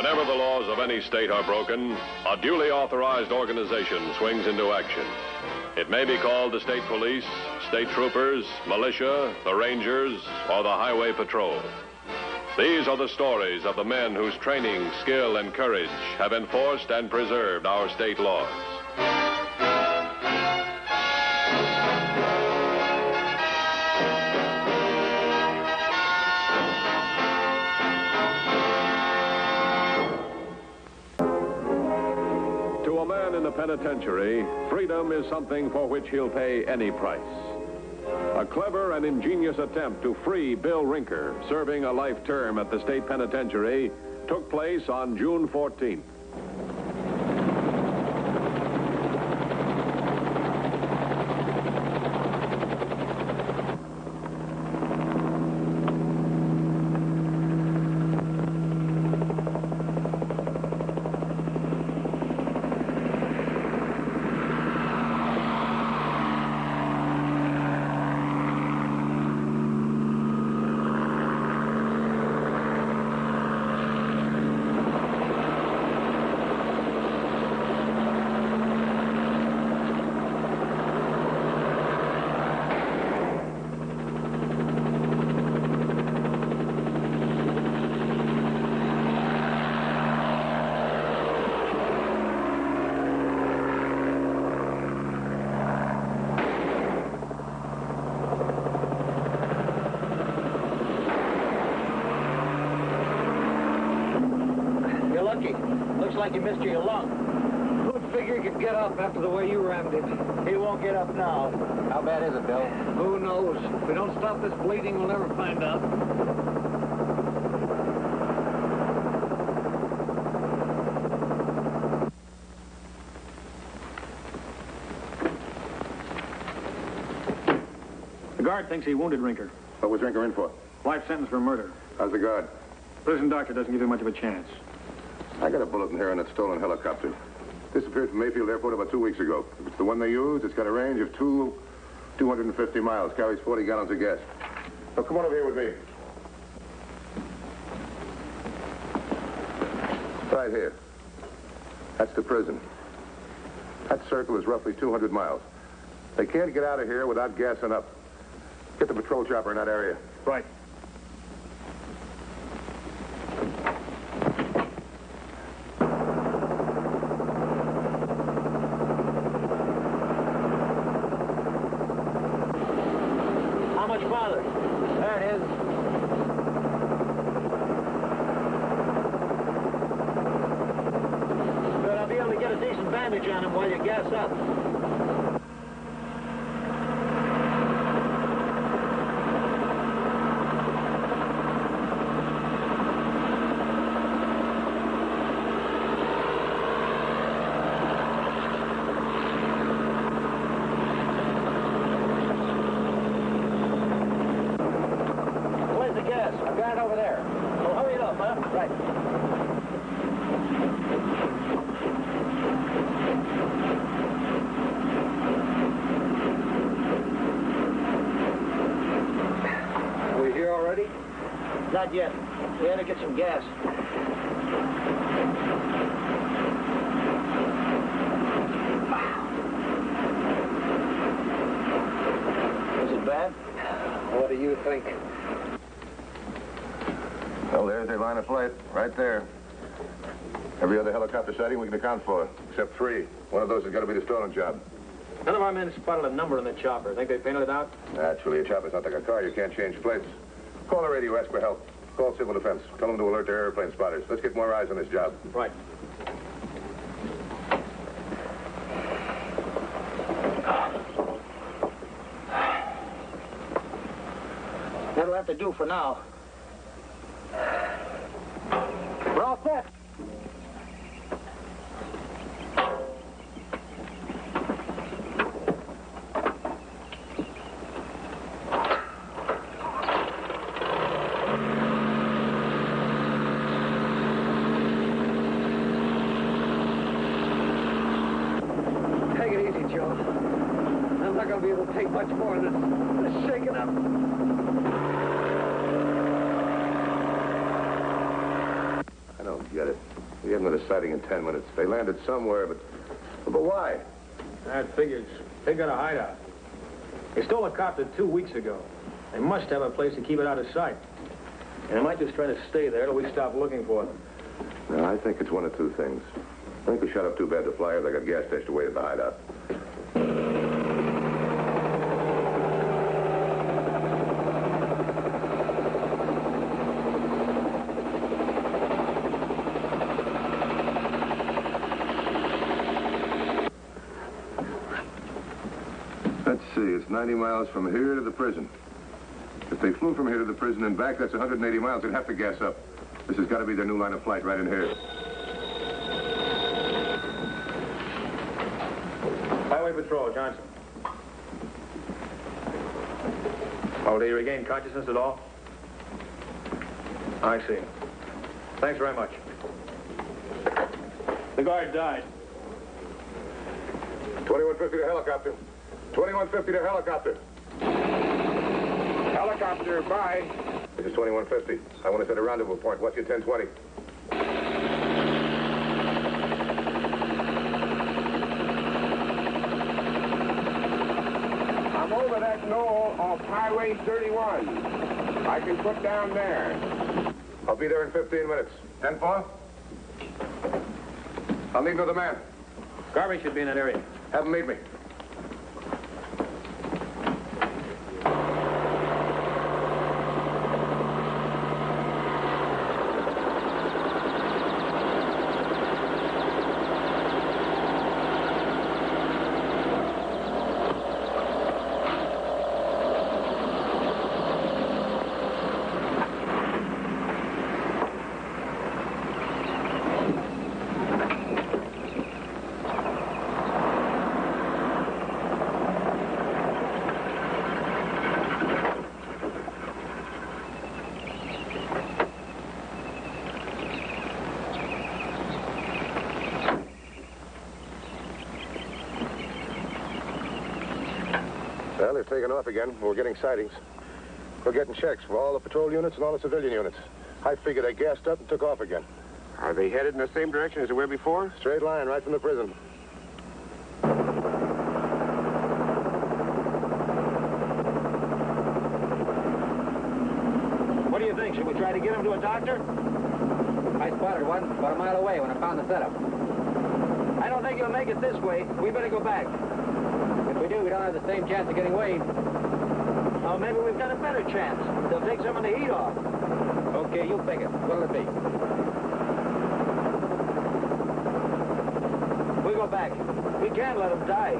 Whenever the laws of any state are broken, a duly authorized organization swings into action. It may be called the state police, state troopers, militia, the rangers, or the highway patrol. These are the stories of the men whose training, skill, and courage have enforced and preserved our state laws. To a man in the penitentiary, freedom is something for which he'll pay any price. A clever and ingenious attempt to free Bill Rinker, serving a life term at the state penitentiary, took place on June 14th. Looks like you missed your lung. Who'd figure he could get up after the way you rammed it? He won't get up now. How bad is it, Bill? Who knows? If we don't stop this bleeding, we'll never find out. The guard thinks he wounded Rinker. What was Rinker in for? Life sentence for murder. How's the guard? Prison doctor doesn't give him much of a chance. I got a bulletin here on that stolen helicopter. Disappeared from Mayfield Airport about 2 weeks ago. If it's the one they used, it's got a range of 250 miles. Carries 40 gallons of gas. Now, come on over here with me. Right here. That's the prison. That circle is roughly 200 miles. They can't get out of here without gassing up. Get the patrol chopper in that area. Right. How much farther? There it is. Good, I'll be able to get a decent bandage on him while you gas up. I've got it over there. Well, hurry it up, huh? Right. Are we here already? Not yet. We had to get some gas. Is it bad? What do you think? Well, there's their line of flight, right there. Every other helicopter sighting we can account for, except 3. One of those has got to be the stolen job. None of our men spotted a number on the chopper. Think they painted it out? Naturally, a chopper's not like a car. You can't change plates. Call the radio, ask for help. Call Civil Defense. Tell them to alert their airplane spotters. Let's get more eyes on this job. Right. That'll have to do for now. We're all set. Take it easy, Joe. I'm not going to be able to take much more of this shaking up. I don't get it. We have another sighting in 10 minutes. They landed somewhere, but why? That figures. They got a hideout. They stole a copter 2 weeks ago. They must have a place to keep it out of sight. And they might just try to stay there till we stop looking for them. No, I think it's one of two things. I think we shot up too bad the flyers. They got gas stashed away at the hideout. Let's see, it's 90 miles from here to the prison. If they flew from here to the prison and back, that's 180 miles. They'd have to gas up. This has got to be their new line of flight right in here. Highway Patrol, Johnson. Oh, did he regain consciousness at all? I see. Thanks very much. The guard died. 2150 to helicopter. 2150 to helicopter. Helicopter, bye. This is 2150. I want to set a rendezvous point. What's your 1020? I'm over that knoll off Highway 31. I can put down there. I'll be there in 15 minutes. 10-4? I'll need another man. Garvey should be in that area. Have him meet me. Well, they've taken off again. We're getting sightings. We're getting checks for all the patrol units and all the civilian units. I figure they gassed up and took off again. Are they headed in the same direction as they were before? Straight line right from the prison. What do you think? Should we try to get him to a doctor? I spotted one about a mile away when I found the setup. I don't think he'll make it this way. We better go back. If we do, we don't have the same chance of getting away. Oh, maybe we've got a better chance. They'll take some of the heat off. Okay, you pick it. What'll it be? We go back. We can't let him die.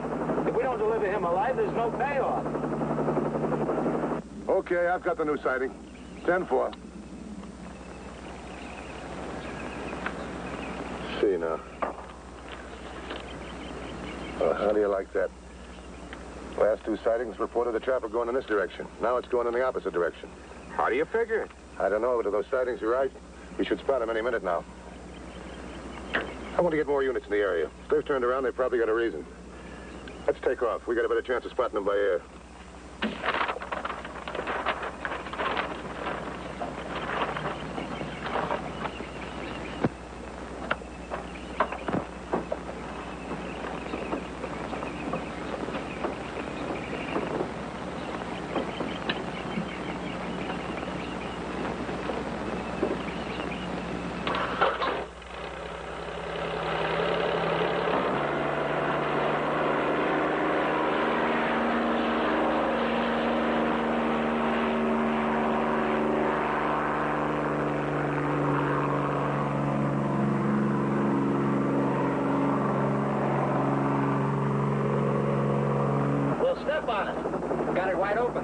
If we don't deliver him alive, there's no payoff. Okay, I've got the new sighting. 10-4. See now. Well, how do you like that? Last two sightings reported the chopper going in this direction. Now it's going in the opposite direction. How do you figure it? I don't know, but if those sightings are right, we should spot them any minute now. I want to get more units in the area. If they've turned around, they've probably got a reason. Let's take off. We got a better chance of spotting them by air. Step on it. Got it wide open.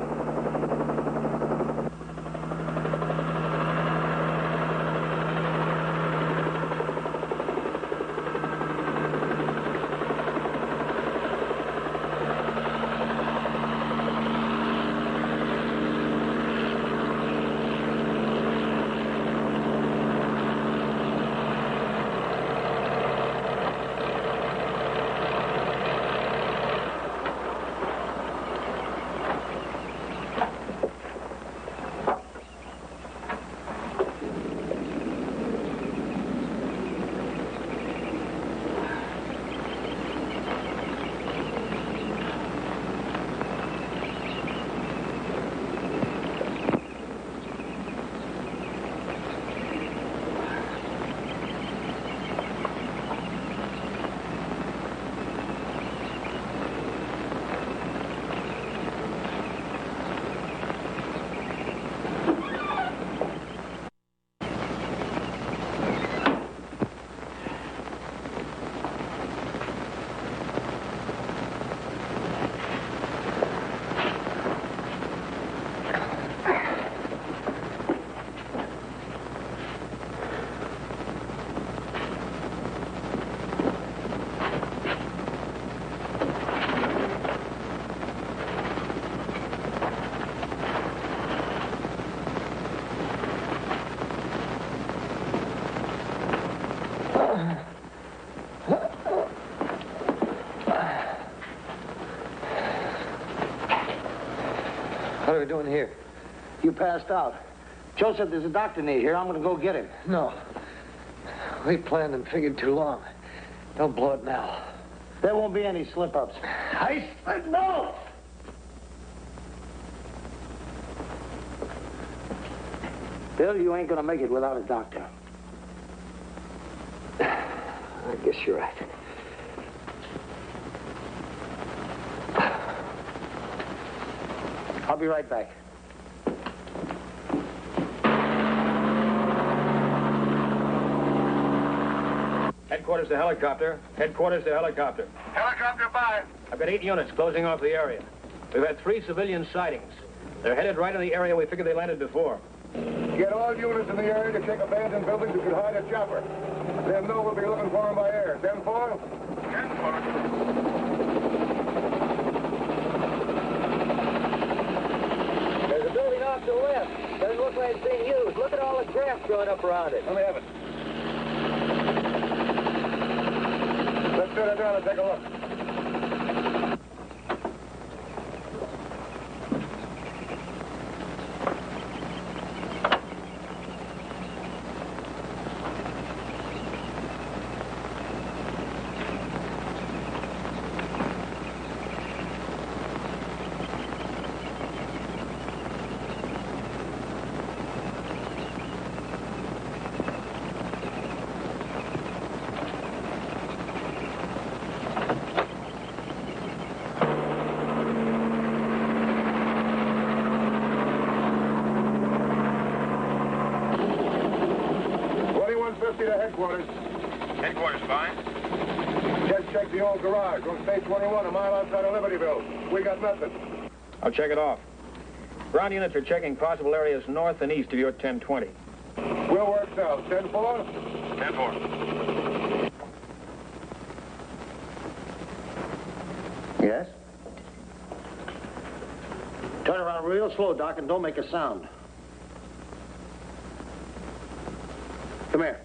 doing here? You passed out. Joseph, there's a doctor near here. I'm going to go get him. No. We planned and figured too long. Don't blow it now. There won't be any slip-ups. I said no! Bill, you ain't going to make it without a doctor. I guess you're right. I'll be right back. Headquarters to helicopter. Headquarters to helicopter. Helicopter 5. I've got 8 units closing off the area. We've had 3 civilian sightings. They're headed right in the area we figured they landed before. Get all units in the area to check abandoned buildings that could hide a chopper. Then know we'll be looking for them by air. 10-4? 10-4. There's a building off to the left. Doesn't look like it's being used. Look at all the grass growing up around it. Let me have it. Let's sit it down and take a look. To headquarters. Headquarters, fine. Just check the old garage on State 21, a mile outside of Libertyville. We got nothing. I'll check it off. Ground units are checking possible areas north and east of your 1020. We'll work south. 10-4? 10-4. Yes? Turn around real slow, Doc, and don't make a sound. Come here.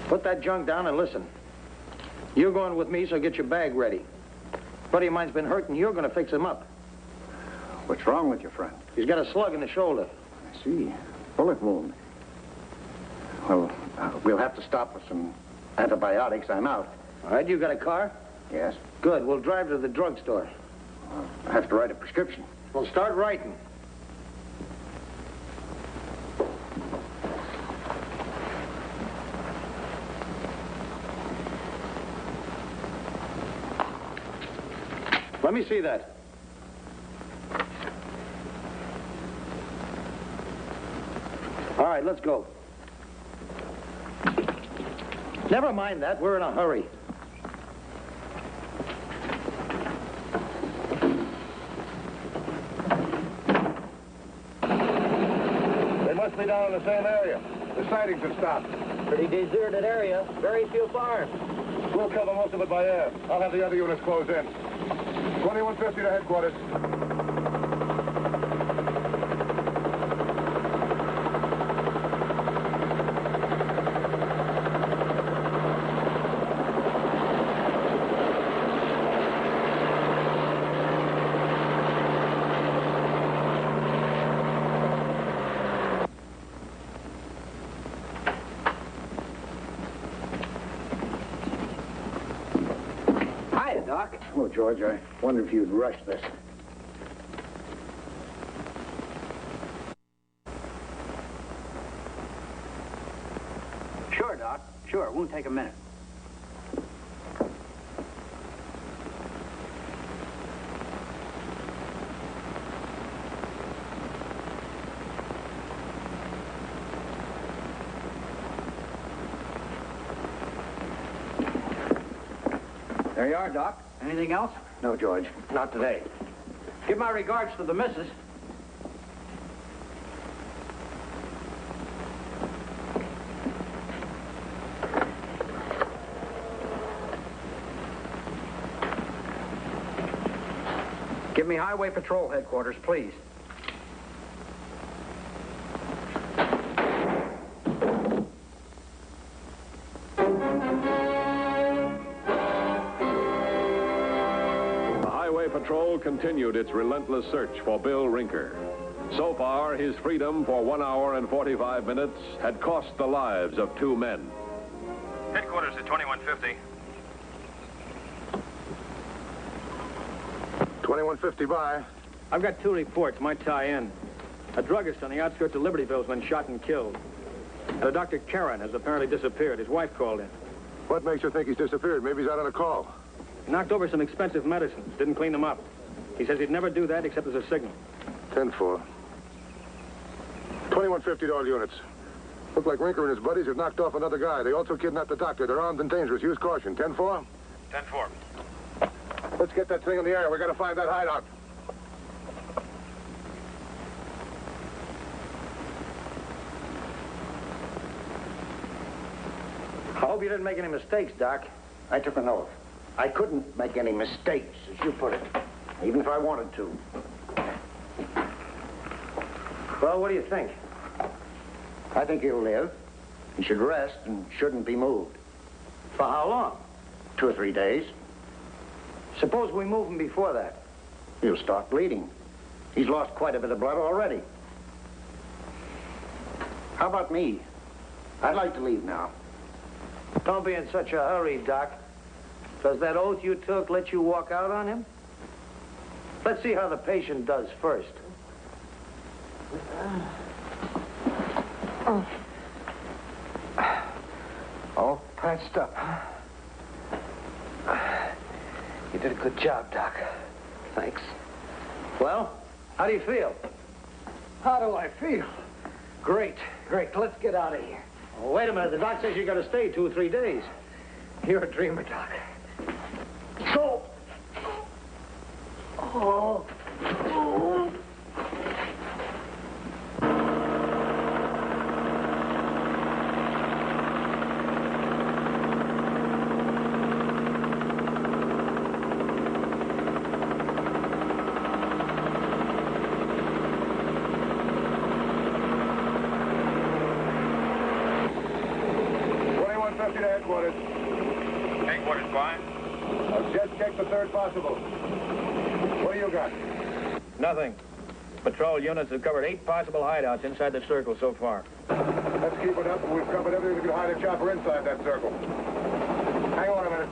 Put that junk down and listen. You're going with me, so get your bag ready. A buddy of mine's been hurt, and you're going to fix him up. What's wrong with your friend? He's got a slug in the shoulder. I see. Bullet wound. Well, we'll have to stop with some antibiotics. I'm out. All right, you got a car? Yes. Good. We'll drive to the drugstore. I have to write a prescription. We'll start writing. Let me see that. All right, let's go. Never mind that. We're in a hurry. They must be down in the same area. The sightings have stopped. Pretty deserted area. Very few farms. We'll cover most of it by air. I'll have the other units close in. 2150 to headquarters. Hiya, Doc. Oh, George, I wonder if you'd rush this. Sure, Doc. Sure. It won't take a minute. There you are, Doc. Anything else? No, George, not today. Give my regards to the missus. Give me Highway Patrol headquarters, please. Patrol continued its relentless search for Bill Rinker. So far, his freedom for 1 hour and 45 minutes had cost the lives of 2 men. Headquarters at 2150. 2150 by. I've got 2 reports, might tie in. A druggist on the outskirts of Libertyville has been shot and killed. And a Dr. Karen has apparently disappeared. His wife called in. What makes you think he's disappeared? Maybe he's out on a call. He knocked over some expensive medicines, didn't clean them up. He says he'd never do that except as a signal. 10-4. 2150 to all units. Look like Rinker and his buddies have knocked off another guy. They also kidnapped the doctor. They're armed and dangerous. Use caution. 10-4? 10-4. Let's get that thing in the air. We gotta find that hideout. I hope you didn't make any mistakes, Doc. I took an oath. I couldn't make any mistakes, as you put it, even if I wanted to. Well, what do you think? I think he'll live. He should rest and shouldn't be moved. For how long? 2 or 3 days. Suppose we move him before that. He'll start bleeding. He's lost quite a bit of blood already. How about me? I'd like to leave now. Don't be in such a hurry, Doc. Does that oath you took let you walk out on him? Let's see how the patient does first. All patched up. You did a good job, Doc. Thanks. Well, how do you feel? How do I feel? Great, great. Let's get out of here. Oh, wait a minute. The doc says you got to stay 2 or 3 days. You're a dreamer, Doc. So. Oh. Oh. Headquarters. Headquarters, fine. I've just checked the 3rd possible. What do you got? Nothing. Patrol units have covered 8 possible hideouts inside the circle so far. Let's keep it up, and we've covered everything that could hide a chopper inside that circle. Hang on a minute.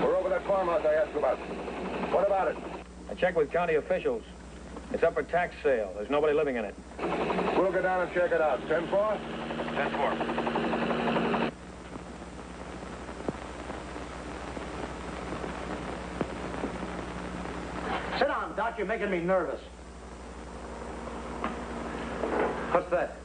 We're over that farmhouse I asked you about. What about it? I checked with county officials. It's up for tax sale. There's nobody living in it. We'll go down and check it out. 10-4? 10-4. Sit down, Doc. You're making me nervous. What's that?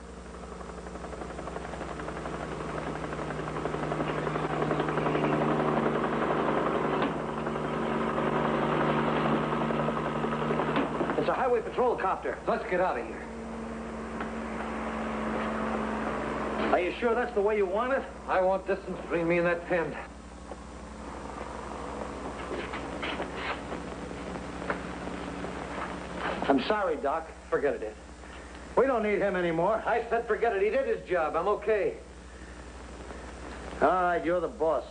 It's a highway patrol copter. Let's get out of here. Are you sure that's the way you want it? I want distance between me and that pen. I'm sorry, Doc. Forget it, Ed. We don't need him anymore. I said forget it. He did his job. I'm okay. All right, you're the boss.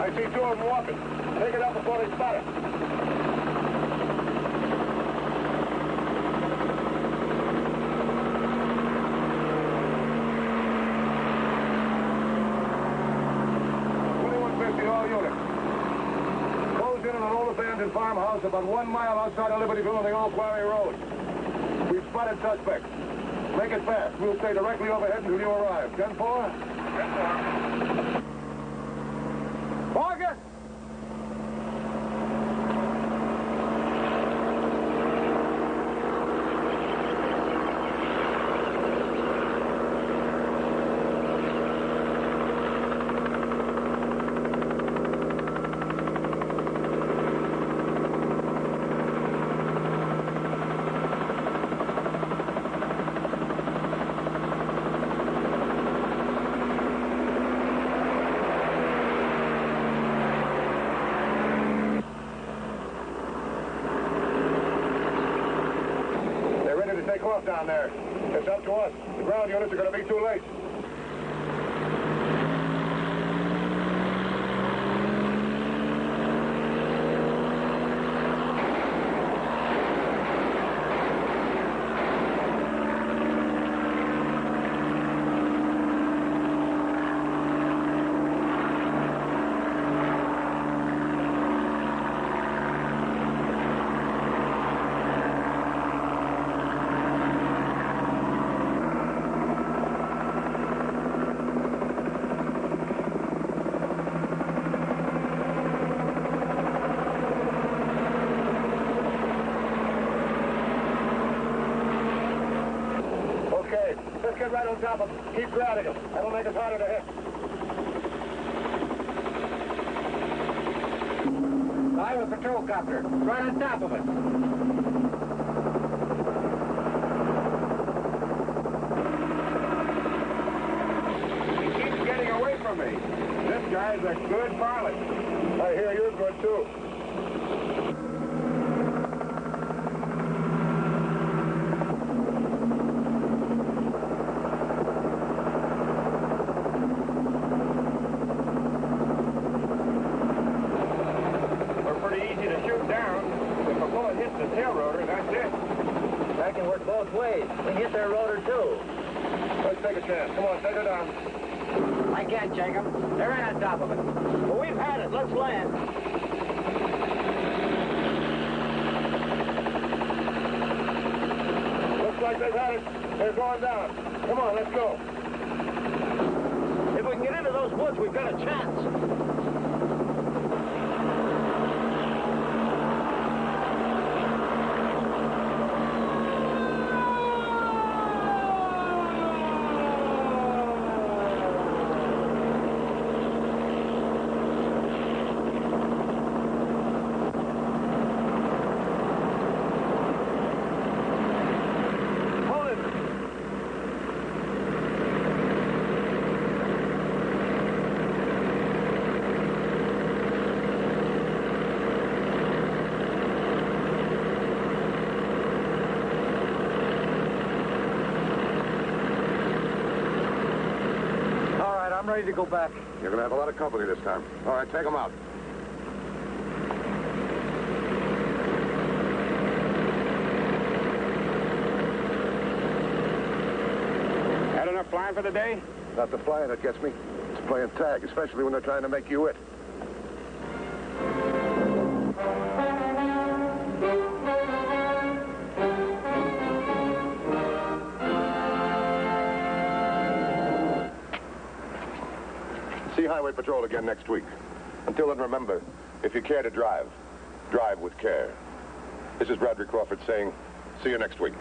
I see 2 of them walking. Take it up before they spot it. All units. Close in on an old abandoned farmhouse about 1 mile outside of Libertyville on the Old Quarry Road. We've spotted suspects. Make it fast. We'll stay directly overhead until you arrive. 10-4? 10-4. Morgan! off down there. It's up to us. The ground units are going to be too late. Let's get right on top of them. Keep grabbing them. That'll make us harder to hit. Highway patrol copter, right on top of it. He keeps getting away from me. This guy's a good pilot. I hear you're good, too. The tail rotor, that's it. That can work both ways. We can hit their rotor, too. Let's take a chance. Come on, take her down. I can't shake them. They're right on top of it. Well, we've had it. Let's land. Looks like they've had it. They're going down. Come on, let's go. If we can get into those woods, we've got a chance. I'm ready to go back. You're going to have a lot of company this time. All right, take them out. Had enough flying for the day? Not the flying that gets me. It's playing tag, especially when they're trying to make you it. See Highway Patrol again next week. Until then, remember, if you care to drive, drive with care. This is Bradley Crawford saying, see you next week.